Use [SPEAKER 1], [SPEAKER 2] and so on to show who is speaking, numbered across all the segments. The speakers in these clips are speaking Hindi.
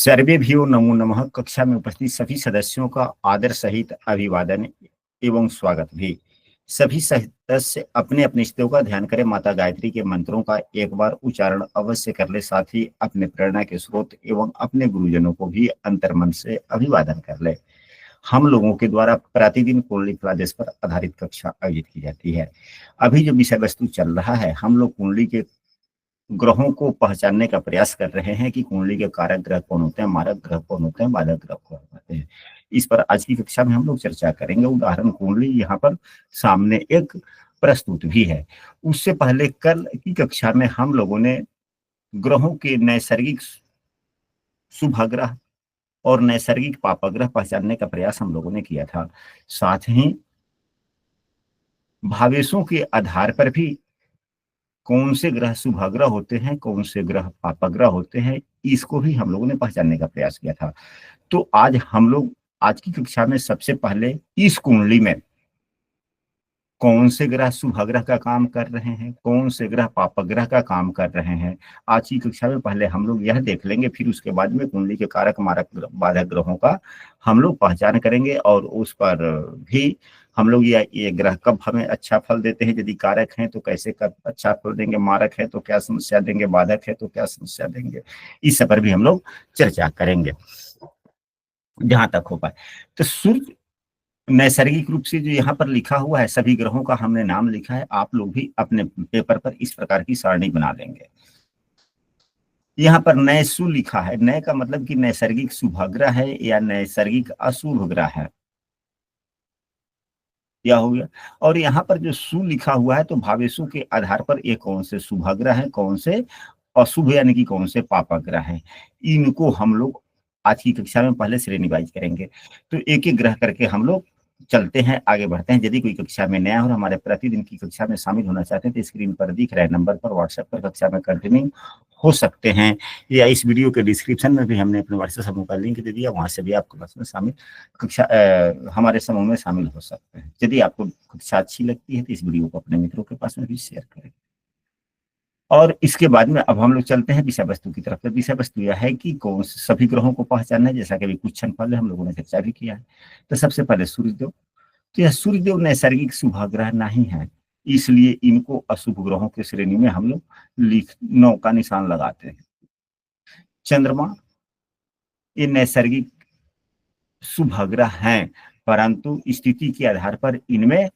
[SPEAKER 1] सर्वेभ्यो नमो नमः। कक्षा में उपस्थित सभी सदस्यों का आदर सहित अभिवादन एवं स्वागत भी। सभी सदस्य अपने अपने इष्टों का ध्यान करें। माता गायत्री के मंत्रों का एक बार उच्चारण अवश्य कर ले। साथ ही अपने प्रेरणा के स्रोत एवं अपने गुरुजनों को भी अंतर्मन से अभिवादन कर ले। हम लोगों के द्वारा प्रतिदिन कुंडली फलादेश पर आधारित कक्षा आयोजित की जाती है। अभी जो विषय वस्तु चल रहा है, हम लोग कुंडली के ग्रहों को पहचानने का प्रयास कर रहे हैं कि कुंडली के कारक ग्रह कौन होते हैं, मारक ग्रह कौन होते हैं, बाधक ग्रह कौन होते हैं। इस पर आज की कक्षा में हम लोग चर्चा करेंगे। उदाहरण कुंडली यहाँ पर सामने एक प्रस्तुत भी है। उससे पहले कल की कक्षा में हम लोगों ने ग्रहों के नैसर्गिक शुभग्रह और नैसर्गिक पापग्रह पहचानने का प्रयास हम लोगों ने किया था। साथ ही भावेशों के आधार पर भी कौन से ग्रह शुभग्रह होते हैं, कौन से ग्रह पापग्रह होते हैं, इसको भी हम लोगों ने पहचानने का प्रयास किया था। तो आज हम लोग आज की कक्षा में सबसे पहले इस कुंडली में कौन से ग्रह शुभग्रह का काम कर रहे हैं, कौन से ग्रह पापग्रह का काम कर रहे हैं, आज की कक्षा में पहले हम लोग यह देख लेंगे। फिर उसके बाद में कुंडली के कारक मारक बाधक ग्रहों का हम लोग पहचान करेंगे और उस पर भी हम लोग ये ग्रह कब हमें अच्छा फल देते हैं, यदि कारक हैं तो कैसे कब अच्छा फल देंगे, मारक है तो क्या समस्या देंगे, बाधक है तो क्या समस्या देंगे, इस पर भी हम लोग चर्चा करेंगे जहां तक हो पाए। तो सूर्य नैसर्गिक रूप से जो यहाँ पर लिखा हुआ है, सभी ग्रहों का हमने नाम लिखा है। आप लोग भी अपने पेपर पर इस प्रकार की सारणी बना लेंगे। यहाँ पर नैसु लिखा है। नय का मतलब कि नैसर्गिक शुभग्रह है या नैसर्गिक अशुभ ग्रह है, यह हो गया। और यहाँ पर जो सु लिखा हुआ है, तो भावेशों के आधार पर ये कौन से शुभग्रह है, कौन से अशुभ यानी कि कौन से पापग्रह है, इनको हम लोग आज की कक्षा में पहले श्रेणी वाइज करेंगे। तो एक एक ग्रह करके हम लोग चलते हैं, आगे बढ़ते हैं। यदि कोई कक्षा में नया और हमारे प्रतिदिन की कक्षा में शामिल होना चाहते हैं तो स्क्रीन पर दिख रहे नंबर पर व्हाट्सएप पर कक्षा में कंटिन्यू हो सकते हैं, या इस वीडियो के डिस्क्रिप्शन में भी हमने अपने व्हाट्सएप समूह का लिंक दे दिया, वहां से भी आपको क्लास में शामिल कक्षा हमारे समूह में शामिल हो सकते हैं। यदि आपको कक्षा अच्छी लगती है तो इस वीडियो को अपने मित्रों के पास में भी शेयर करें। और इसके बाद में अब हम लोग चलते हैं विषय वस्तु की तरफ। तो विषय वस्तु यह है कि कौन से सभी ग्रहों को पहचानना है, जैसा कि अभी कुछ क्षण पहले हम लोगों ने चर्चा भी किया है। तो सबसे पहले सूर्यदेव। तो यह सूर्यदेव नैसर्गिक शुभग्रह नहीं है, इसलिए इनको अशुभ ग्रहों की श्रेणी में हम लोग 9 का निशान लगाते हैं। चंद्रमा, ये नैसर्गिक शुभग्रह हैं, परंतु स्थिति के आधार पर इनमें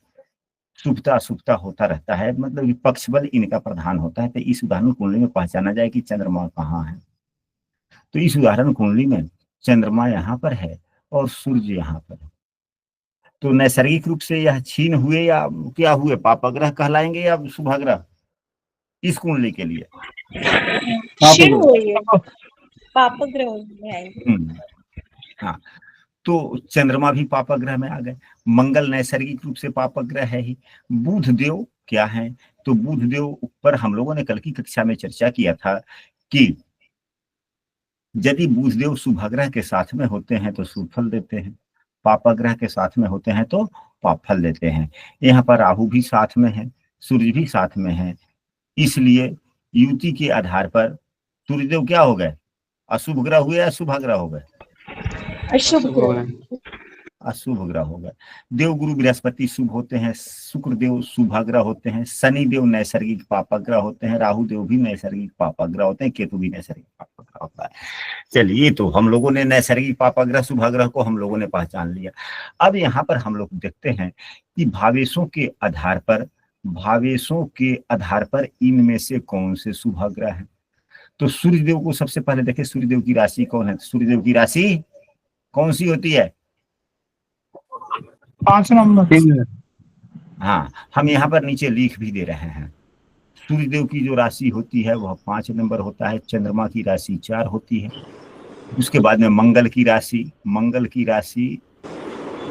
[SPEAKER 1] शुभता अशुभता होता रहता है, मतलब पक्ष बल इनका प्रधान होता है। तो इस उदाहरण कुंडली में पहचाना जाए कि चंद्रमा कहाँ है। तो इस उदाहरण कुंडली में चंद्रमा यहाँ पर है और सूर्य यहाँ पर है। तो नैसर्गिक रूप से यह छीन हुए या क्या हुए, पापग्रह कहलाएंगे या शुभग्रह इस कुंडली के लिए? हाँ, तो चंद्रमा भी पापग्रह में आ गए। मंगल नैसर्गिक रूप से पापग्रह है ही। बुध देव क्या है, तो बुध देव पर हम लोगों ने कल की कक्षा में चर्चा किया था कि यदि बुध देव शुभग्रह के साथ में होते हैं तो शुभ फल देते हैं, पापग्रह के साथ में होते हैं तो पाप फल देते हैं। यहाँ पर राहु भी साथ में है, सूर्य भी साथ में है, इसलिए युति के आधार पर सूर्यदेव क्या हो गए, अशुभ ग्रह हुए या शुभ ग्रह हो गए? अशुभ ग्रह हो गए। देवगुरु बृहस्पति शुभ होते हैं, शुक्र देव शुभाग्रह होते हैं, शनि देव नैसर्गिक पापग्रह होते हैं, राहु देव भी नैसर्गिक पापग्रह होते हैं, केतु भी नैसर्गिक पापग्रह होता है। चलिए, तो हम लोगों ने नैसर्गिक पापग्रह शुभाग्रह को हम लोगों ने पहचान लिया। अब यहाँ पर हम लोग देखते हैं कि भावेशों के आधार पर इनमें से कौन से शुभाग्रह है। तो सूर्यदेव को सबसे पहले देखें, सूर्यदेव की राशि कौन है? सूर्यदेव की राशि कौन सी होती है?
[SPEAKER 2] 5 नंबर।
[SPEAKER 1] हाँ, हम यहाँ पर नीचे लिख भी दे रहे हैं। सूर्यदेव की जो राशि होती है वह 5 नंबर होता है। चंद्रमा की राशि 4 होती है। उसके बाद में मंगल की राशि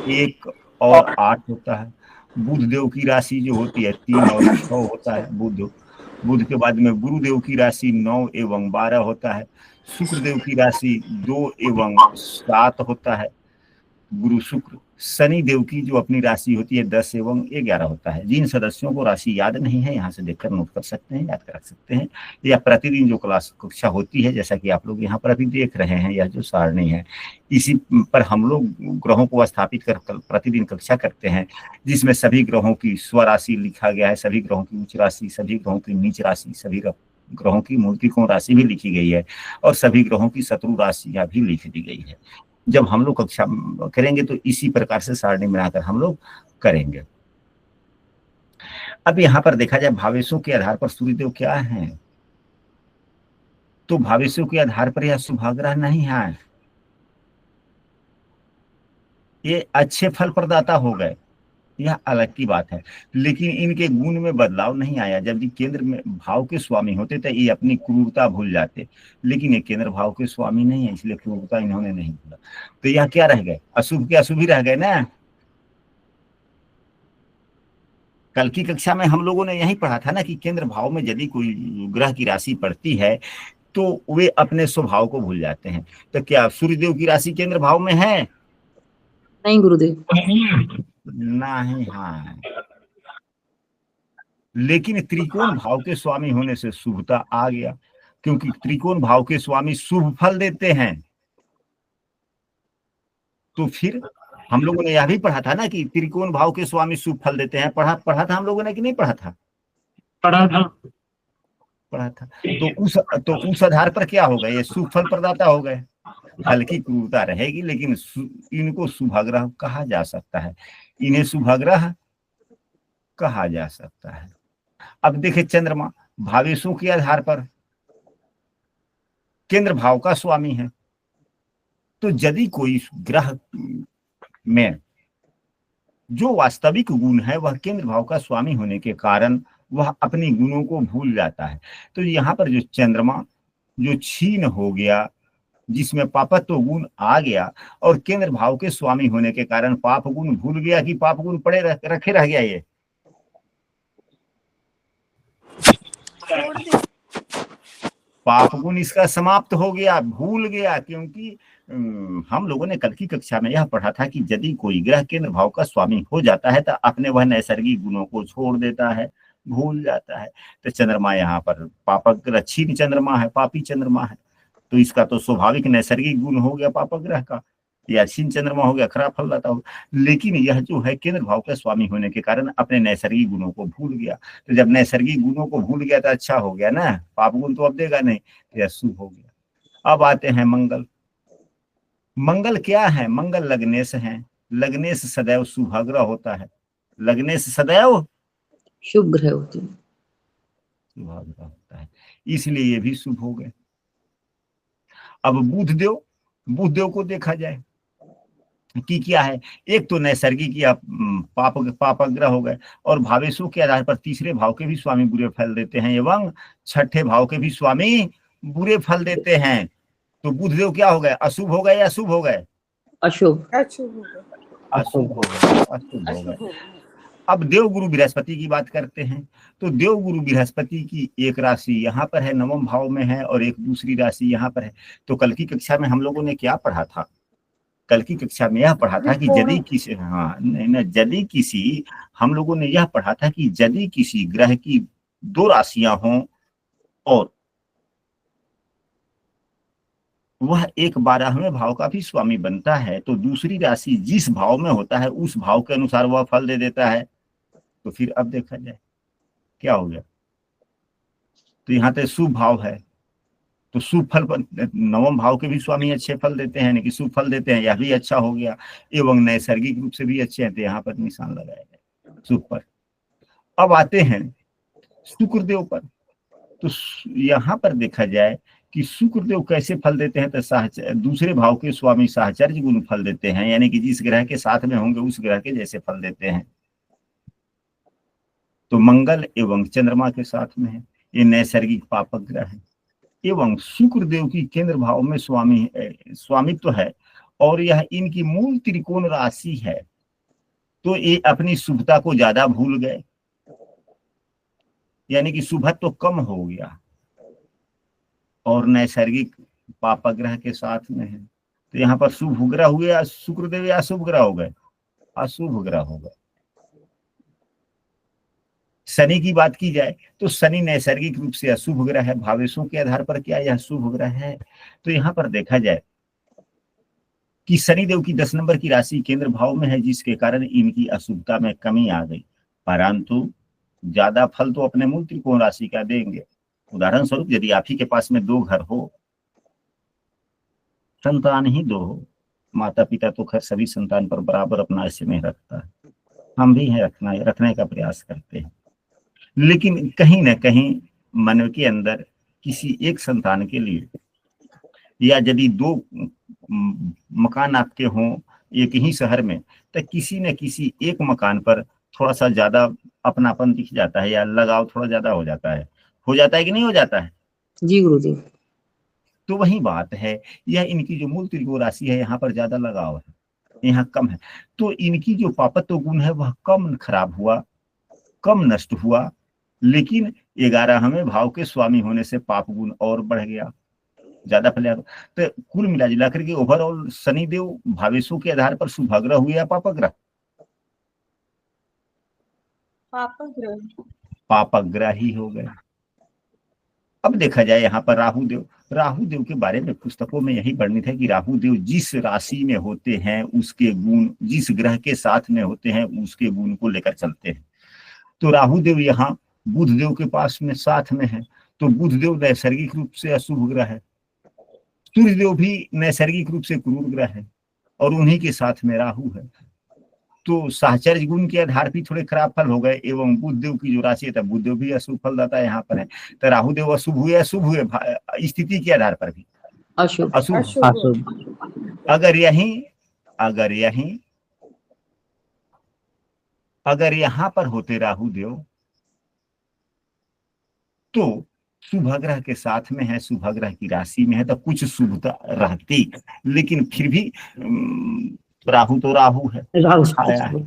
[SPEAKER 1] 1 और 8 होता है। बुध देव की राशि जो होती है 3 और 6 होता है। बुध के बाद में गुरुदेव की राशि 9 एवं 12 होता है। शुक्रदेव की राशि 2 एवं 7 होता है। गुरु शुक्र, शनि देव की जो अपनी राशि होती है 10 एवं 11 होता है। जिन सदस्यों को राशि याद नहीं है यहाँ से देखकर नोट कर सकते हैं, याद कर सकते हैं, या प्रतिदिन जो क्लास कक्षा होती है जैसा कि आप लोग यहाँ पर अभी देख रहे हैं, यह जो सारणी है इसी पर हम लोग ग्रहों को स्थापित कर प्रतिदिन कक्षा करते हैं, जिसमें सभी ग्रहों की स्वराशि लिखा गया है, सभी ग्रहों की उच्च राशि, सभी ग्रहों की नीच राशि, सभी ग्रहों की मूल त्रिकोण राशि भी लिखी गई है और सभी ग्रहों की शत्रु राशियां भी लिख दी गई है। जब हम लोग कक्षा करेंगे तो इसी प्रकार से सारणी बनाकर हम लोग करेंगे। अब यहाँ पर देखा जाए भावेशों के आधार पर सूर्यदेव क्या है, तो भावेशों के आधार पर यह शुभाग्रह नहीं है, ये अच्छे फल प्रदाता हो गए, यह अलग की बात है, लेकिन इनके गुण में बदलाव नहीं आया। जब ये केंद्र में भाव के स्वामी होते तो ये अपनी क्रूरता भूल जाते, लेकिन ये केंद्र भाव के स्वामी नहीं है, इसलिए क्रूरता इन्होंने नहीं भूला। तो यह क्या रह गए, अशुभ के अशुभ ही रह गए ना। कल की कक्षा में हम लोगों ने यही पढ़ा था ना कि केंद्र भाव में यदि कोई ग्रह की राशि पड़ती है तो वे अपने स्वभाव को भूल जाते हैं। तो क्या सूर्यदेव की राशि केंद्र भाव में है?
[SPEAKER 2] नहीं गुरुदेव,
[SPEAKER 1] नहीं। हाँ, लेकिन त्रिकोण भाव के स्वामी होने से शुभता आ गया, क्योंकि त्रिकोण भाव के स्वामी शुभ फल देते हैं। तो फिर हम लोगों ने यह भी पढ़ा था ना कि त्रिकोण भाव के स्वामी शुभ फल देते हैं, पढ़ा था हम लोगों ने कि नहीं पढ़ा था? पढ़ा था। तो उस आधार पर क्या होगा, ये शुभ फल प्रदाता हो गए। हल्की क्रूरता रहेगी लेकिन इनको शुभाग्रह कहा जा सकता है, इन्हें शुभाग्रह कहा जा सकता है। अब देखिए चंद्रमा भावेशों के आधार पर केंद्र भाव का स्वामी है, तो यदि कोई ग्रह में जो वास्तविक गुण है वह केंद्र भाव का स्वामी होने के कारण वह अपनी गुणों को भूल जाता है। तो यहाँ पर जो चंद्रमा जो क्षीण हो गया, जिसमें पापत्व गुण आ गया और केंद्र भाव के स्वामी होने के कारण पाप गुण भूल गया कि पाप गुण पड़े रखे रह गया, ये पाप गुण इसका समाप्त हो गया, भूल गया। क्योंकि हम लोगों ने कल की कक्षा में यह पढ़ा था कि यदि कोई ग्रह केंद्र भाव का स्वामी हो जाता है तो अपने वह नैसर्गिक गुणों को छोड़ देता है, भूल जाता है। तो चंद्रमा यहाँ पर पापक ग्रह क्षीण चंद्रमा है, पापी चंद्रमा है, तो इसका तो स्वाभाविक नैसर्गिक गुण हो गया पापक ग्रह का, या क्षीण चंद्रमा हो गया, खराब फल लाता हो। लेकिन यह जो है केंद्र भाव के स्वामी होने के कारण अपने नैसर्गिक गुणों को भूल गया। तो जब नैसर्गिक गुणों को भूल गया तो अच्छा हो गया ना, पाप गुण तो अब देगा नहीं, तो यह शुभ हो गया। अब आते हैं मंगल। मंगल क्या है, मंगल लग्नेश है, लग्नेश सदैव शुभाग्रह होता है, लग्नेश सदैव
[SPEAKER 2] शुभ ग्रह होते हैं,
[SPEAKER 1] शुभाग्रह होता है, इसलिए ये भी शुभ हो गए। अब बुधदेव को देखा जाए कि क्या है, एक तो नैसर्गिक या पापग्रह हो गए, और भावेशों के आधार पर तीसरे भाव के भी स्वामी बुरे फल देते हैं एवं छठे भाव के भी स्वामी बुरे फल देते हैं। तो बुधदेव क्या हो गए, अशुभ हो गए या शुभ हो गए?
[SPEAKER 2] अशुभ
[SPEAKER 1] अशुभ हो गए, अशुभ हो गए। अब देवगुरु बृहस्पति की बात करते हैं, तो देवगुरु बृहस्पति की एक राशि यहाँ पर है, नवम भाव में है, और एक दूसरी राशि यहाँ पर है। तो कल की कक्षा में हम लोगों ने क्या पढ़ा था, कल की कक्षा में यह पढ़ा था कि यदि किसी यदि किसी हम लोगों ने यह पढ़ा था कि यदि किसी ग्रह की दो राशियां हों और वह एक 12वें भाव का भी स्वामी बनता है, तो दूसरी राशि जिस भाव में होता है उस भाव के अनुसार वह फल दे देता है। तो फिर अब देखा जाए क्या हो गया, तो यहाँ पे शुभ भाव है, तो शुभ फल नवम भाव के भी स्वामी अच्छे फल देते हैं, यानी कि शुभ फल देते हैं, यह भी अच्छा हो गया, एवं नैसर्गिक रूप से भी अच्छे हैं, तो यहाँ पर निशान लगाया जाए शुभ पर। अब आते हैं शुक्रदेव पर, तो यहाँ पर देखा जाए कि शुक्रदेव कैसे फल देते हैं, तो दूसरे भाव के स्वामी साहचर्य गुण फल देते हैं, यानी कि जिस ग्रह के साथ में होंगे उस ग्रह के जैसे फल देते हैं। तो मंगल एवं चंद्रमा के साथ में है, ये नैसर्गिक पापक ग्रह है, एवं शुक्रदेव की केंद्र भाव में स्वामित्व है, और यह इनकी मूल त्रिकोण राशि है, तो ये अपनी शुभता को ज्यादा भूल गए, यानी कि शुभत्व तो कम हो गया, और नैसर्गिक पापग्रह के साथ में है, तो यहाँ पर शुभ ग्रह हुए या शुक्रदेव या अशुभ ग्रह हो गए, अशुभ ग्रह हो गए। शनि की बात की जाए तो शनि नैसर्गिक रूप से अशुभ ग्रह है, भावेशों के आधार पर क्या यह शुभ ग्रह है। तो यहाँ पर देखा जाए कि शनिदेव की 10 नंबर की राशि केंद्र भाव में है, जिसके कारण इनकी अशुभता में कमी आ गई, परंतु ज्यादा फल तो अपने मूल त्रिकोण राशि का देंगे। उदाहरण स्वरूप यदि आप ही के पास में 2 घर हो, संतान ही 2 हो, माता पिता तो खैर सभी संतान पर बराबर अपना स्नेह रखता है, हम भी हैं रखने का प्रयास करते हैं, लेकिन कहीं ना कहीं मन के अंदर किसी एक संतान के लिए, या यदि 2 मकान आपके हों एक ही शहर में, तो किसी न किसी एक मकान पर थोड़ा सा ज्यादा अपनापन दिख जाता है, या लगाव थोड़ा ज्यादा हो जाता है कि नहीं हो जाता है।
[SPEAKER 2] जी गुरुदेव।
[SPEAKER 1] तो वही बात है, यह इनकी जो मूल त्रिकोण राशि है यहाँ पर ज्यादा लगाव है, यहाँ कम है। तो इनकी जो पापत्व गुण है वह कम खराब हुआ, कम नष्ट हुआ, लेकिन 11वें भाव के स्वामी होने से पाप गुण और बढ़ गया, ज्यादा फैला। तो कुल मिला जुला करके ओवरऑल शनिदेव भावेशों के आधार पर शुभाग्रह हुए या पापग्रह, पापग्रह ही हो गए। अब देखा जाए यहाँ पर राहु देव के बारे में पुस्तकों में यही वर्णित है कि राहु देव जिस राशि में होते हैं उसके गुण, जिस ग्रह के साथ में होते हैं उसके गुण को लेकर चलते हैं। तो राहु देव यहाँ बुध देव के पास में साथ में है, तो बुध देव नैसर्गिक रूप से अशुभ ग्रह है, सूर्य देव भी नैसर्गिक रूप से क्रूर ग्रह है, और उन्हीं के साथ में राहु है। तो साहचर्य गुण के आधार पर थोड़े खराब फल हो गए, एवं बुध देव की जो राशि है बुध देव भी अशुभ फलदाता यहाँ पर है। तो राहु देव अशुभ हुए स्थिति के आधार पर भी
[SPEAKER 2] अशुभ
[SPEAKER 1] अशुभ। अगर यहाँ पर होते राहु देव तो शुभग्रह के साथ में है, शुभग्रह की राशि में है, तो कुछ शुभता रहती, लेकिन फिर भी राहु तो राहु है, छाया है,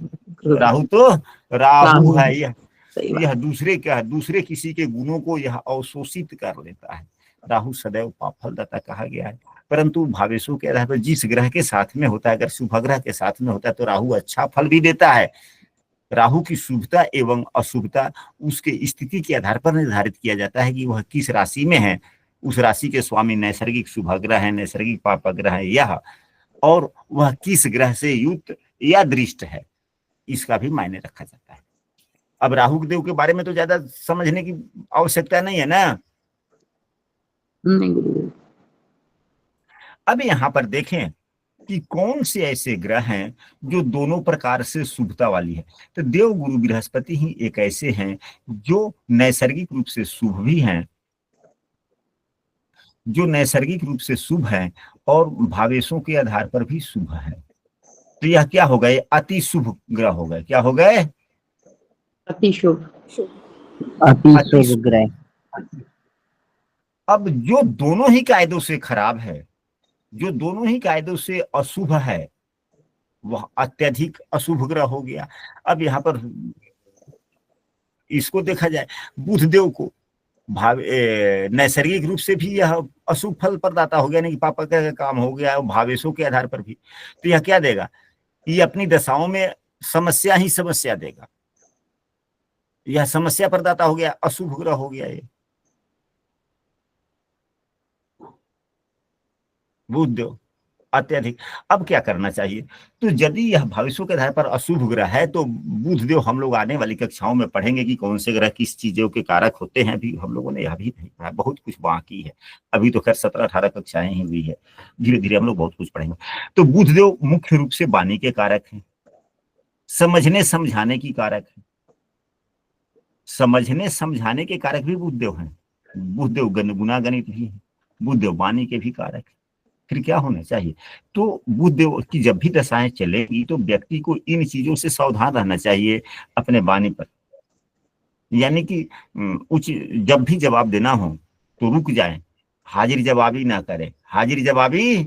[SPEAKER 1] राहु तो राहु है, यह दूसरे किसी के गुणों को यह अवशोषित कर लेता है। राहु सदैव पाप फलदाता कहा गया है, परंतु भावेशों के आधार पर जिस ग्रह के साथ में होता है, अगर शुभग्रह के साथ में होता है तो राहु अच्छा फल भी देता है। राहु की शुभता एवं अशुभता उसके स्थिति के आधार पर निर्धारित किया जाता है कि वह किस राशि में है, उस राशि के स्वामी नैसर्गिक शुभग्रह है, नैसर्गिक पापग्रह है यह, और वह किस ग्रह से युक्त या दृष्ट है, इसका भी मायने रखा जाता है। अब राहु देव के बारे में तो ज्यादा समझने की आवश्यकता नहीं है ना।
[SPEAKER 2] नहीं गुरुदेव।
[SPEAKER 1] अब यहाँ पर देखें कि कौन से ऐसे ग्रह हैं जो दोनों प्रकार से शुभता वाली है। तो देव गुरु बृहस्पति ही एक ऐसे हैं जो नैसर्गिक रूप से शुभ भी हैं, जो नैसर्गिक रूप से शुभ हैं और भावेशों के आधार पर भी शुभ है। तो यह क्या हो गए, अति शुभ ग्रह हो गए। क्या हो गए,
[SPEAKER 2] अति शुभ,
[SPEAKER 3] अति शुभ ग्रह।
[SPEAKER 1] अब जो दोनों ही कायदों से खराब है, जो दोनों ही कायदों से अशुभ है, वह अत्यधिक अशुभ ग्रह हो गया। अब यहाँ पर इसको देखा जाए, बुध देव को नैसर्गिक रूप से भी यह अशुभ फल प्रदाता हो गया, नहीं कि पापा का काम हो गया, भावेशों के आधार पर भी। तो यह क्या देगा, ये अपनी दशाओं में समस्या ही समस्या देगा, यह समस्या प्रदाता हो गया, अशुभ ग्रह हो गया ये बुध देव अत्यधिक। अब क्या करना चाहिए, तो यदि यह भविष्यों के आधार पर अशुभ ग्रह है तो बुध देव, हम लोग आने वाली कक्षाओं में पढ़ेंगे कि कौन से ग्रह किस चीजों के कारक होते हैं। अभी हम लोगों ने यह भी नहीं पढ़ा, बहुत कुछ बाकी है, अभी तो खैर 17-18 कक्षाएं ही हुई है, धीरे धीरे हम लोग बहुत कुछ पढ़ेंगे। तो बुध देव मुख्य रूप से वाणी के कारक हैं, समझने समझाने की कारक है, समझने समझाने के कारक भी बुध देव हैं। बुध देव गुणागणित भी है, बुध देव वाणी के भी कारक है। फिर क्या होना चाहिए, तो बुध देव की जब भी दशाएं चलेगी तो व्यक्ति को इन चीजों से सावधान रहना चाहिए अपने वाणी पर, यानी कि उच्च जब भी जवाब देना हो तो रुक जाए, हाजिर जवाबी ना करें, हाजिर जवाबी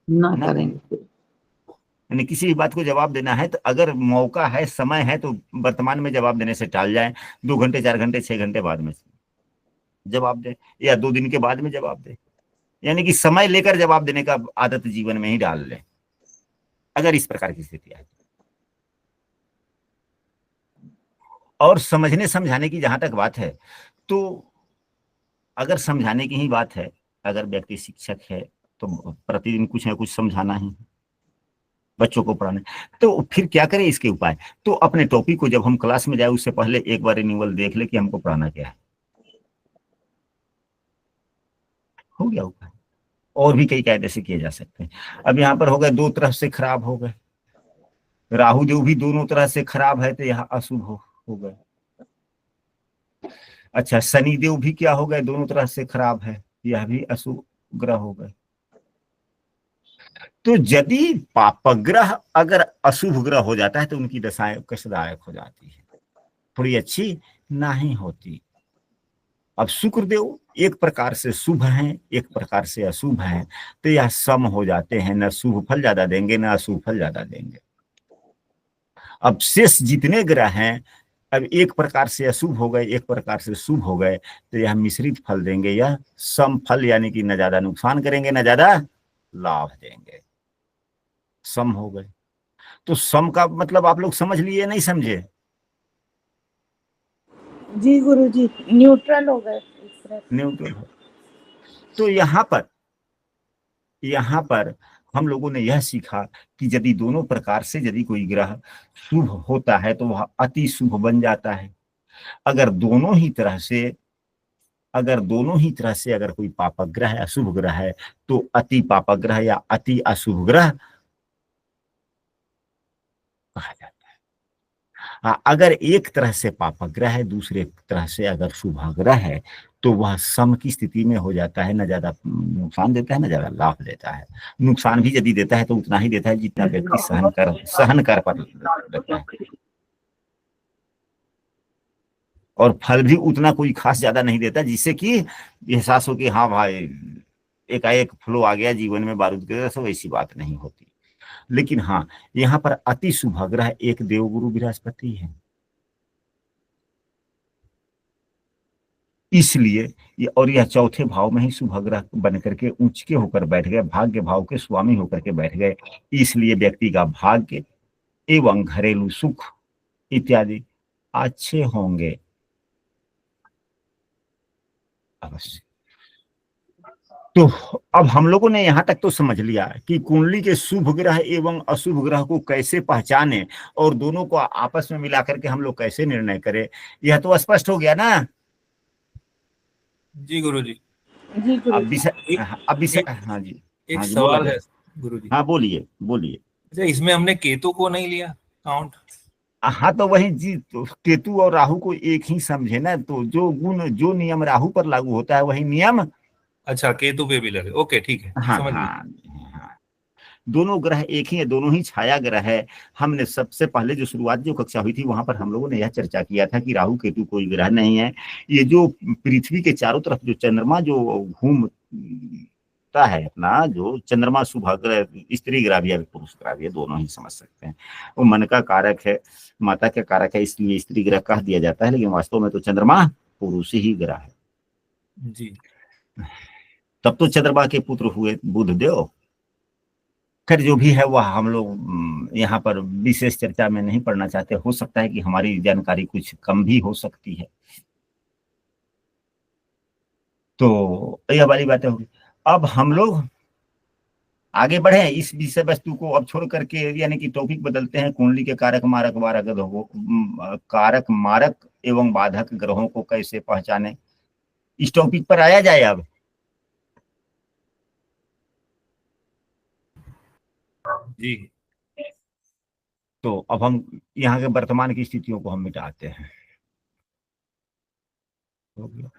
[SPEAKER 2] ना करेंगे।
[SPEAKER 1] यानी किसी भी बात को जवाब देना है तो अगर मौका है, समय है, तो वर्तमान में जवाब देने से टाल जाए, 2 घंटे 4 घंटे 6 घंटे बाद में जवाब दे, या 2 दिन के बाद में जवाब दे। यानी कि समय लेकर जवाब देने का आदत जीवन में ही डाल लें अगर इस प्रकार की स्थिति आए। और समझने समझाने की जहां तक बात है, तो अगर समझाने की ही बात है, अगर व्यक्ति शिक्षक है तो प्रतिदिन कुछ ना कुछ समझाना ही बच्चों को पढ़ाना, तो फिर क्या करें इसके उपाय। तो अपने टॉपिक को जब हम क्लास में जाए उससे पहले एक बार रिन्यूअल देख ले कि हमको पढ़ाना क्या है, हो गया उपाय। और भी कई कायदे से किए जा सकते हैं। अब यहाँ पर हो गए, दो तरफ से खराब हो गए, राहु देव भी दोनों तरह से खराब है तो यहाँ अशुभ हो गए। अच्छा, शनि देव भी क्या हो गए, दोनों तरह से खराब है, यह भी अशुभ ग्रह हो गए। तो यदि पापग्रह अगर अशुभ ग्रह हो जाता है तो उनकी दशाएं कष्टदायक हो जाती है, थोड़ी अच्छी नहीं होती। अब शुक्रदेव एक प्रकार से शुभ हैं, एक प्रकार से अशुभ हैं, तो यह सम हो जाते हैं, न शुभ फल ज्यादा देंगे न अशुभ फल ज्यादा देंगे। अब शेष जितने ग्रह हैं, अब एक प्रकार से अशुभ हो गए, एक प्रकार से शुभ हो गए, तो यह मिश्रित फल देंगे, यह सम फल, यानी कि न ज्यादा नुकसान करेंगे न ज्यादा लाभ देंगे, सम हो गए। तो सम का मतलब आप लोग समझ लिए, नहीं समझे?
[SPEAKER 4] जी गुरुजी, न्यूट्रल हो गए एक तरह से।
[SPEAKER 1] न्यूट्रल हो। तो यहाँ पर हम लोगों ने यह सीखा कि यदि दोनों प्रकार से यदि कोई ग्रह शुभ होता है तो वह अति शुभ बन जाता है। अगर दोनों ही तरह से अगर कोई पापक ग्रह है, अशुभ ग्रह है, तो अति पापक ग्रह या अति अशुभ ग्रह कहा जाता है। हाँ, अगर एक तरह से पापक ग्रह है, दूसरे तरह से अगर शुभ ग्रह है, तो वह सम की स्थिति में हो जाता है, न ज्यादा नुकसान देता है न ज्यादा लाभ देता है। नुकसान भी यदि देता है तो उतना ही देता है जितना व्यक्ति सहन कर पर देता है, और फल भी उतना कोई खास ज्यादा नहीं देता, जिससे कि एहसास हो कि हाँ भाई एकाएक फ्लो आ गया जीवन में बारूद की तरह से, वैसी बात नहीं होती। लेकिन हाँ, यहाँ पर अति शुभ ग्रह एक देवगुरु बृहस्पति है, इसलिए और यह चौथे भाव में ही शुभ ग्रह बन करके उच्च के होकर बैठ गए, भाग्य भाव के स्वामी होकर के बैठ गए, इसलिए व्यक्ति का भाग्य एवं घरेलू सुख इत्यादि अच्छे होंगे अवश्य। तो अब हम लोगों ने यहां तक तो समझ लिया कि कुंडली के शुभ ग्रह एवं अशुभ ग्रह को कैसे पहचाने और दोनों को आपस में मिलाकर के हम लोग कैसे निर्णय करें, यह तो स्पष्ट हो गया ना।
[SPEAKER 5] जी गुरुजी।
[SPEAKER 4] जी
[SPEAKER 1] अब
[SPEAKER 4] गुरुजी।
[SPEAKER 1] विषय हाँ जी,
[SPEAKER 5] एक
[SPEAKER 1] हाँ जी बोला
[SPEAKER 5] सवाल है
[SPEAKER 1] जाए।
[SPEAKER 5] गुरुजी।
[SPEAKER 1] हाँ बोलिए बोलिए।
[SPEAKER 5] अच्छा, इसमें हमने केतु को नहीं लिया काउंट?
[SPEAKER 1] हाँ तो वही जी, तो केतु और राहु को एक ही समझे ना, तो जो गुण जो नियम राहु पर लागू होता है वही नियम।
[SPEAKER 5] अच्छा, केतु पे भी लगे, ओके ठीक है,
[SPEAKER 1] हाँ
[SPEAKER 5] समझ
[SPEAKER 1] हाँ
[SPEAKER 5] गए।
[SPEAKER 1] हाँ, दोनों ग्रह एक ही है, दोनों ही छाया ग्रह है। हमने सबसे पहले जो शुरुआत जो कक्षा हुई थी वहां पर हम लोगों ने यह चर्चा किया था कि राहु केतु कोई ग्रह नहीं है। ये जो पृथ्वी के चारों तरफ जो चंद्रमा जो घूमता है, अपना जो चंद्रमा शुभ ग्रह, स्त्री ग्रह भी है पुरुष ग्रह भी है, दोनों ही समझ सकते हैं। वो मन का कारक है, माता का कारक है, इसलिए स्त्री ग्रह कह दिया जाता है, लेकिन वास्तव में तो चंद्रमा पुरुष ही ग्रह है।
[SPEAKER 5] जी।
[SPEAKER 1] तब तो चंद्रमा के पुत्र हुए बुध देव। खैर जो भी है वह हम लोग यहाँ पर विशेष चर्चा में नहीं पढ़ना चाहते, हो सकता है कि हमारी जानकारी कुछ कम भी हो सकती है, तो यह वाली बातें होगी। अब हम लोग आगे बढ़े इस विषय वस्तु को अब छोड़ करके, यानी कि टॉपिक बदलते हैं, कुंडली के कारक मारक बारक ग्रहों, कारक मारक एवं बाधक ग्रहों को कैसे पहचाने, इस टॉपिक पर आया जाए अब।
[SPEAKER 5] जी।
[SPEAKER 1] तो अब हम यहाँ के वर्तमान की स्थितियों को हम मिटाते हैं। हो गया।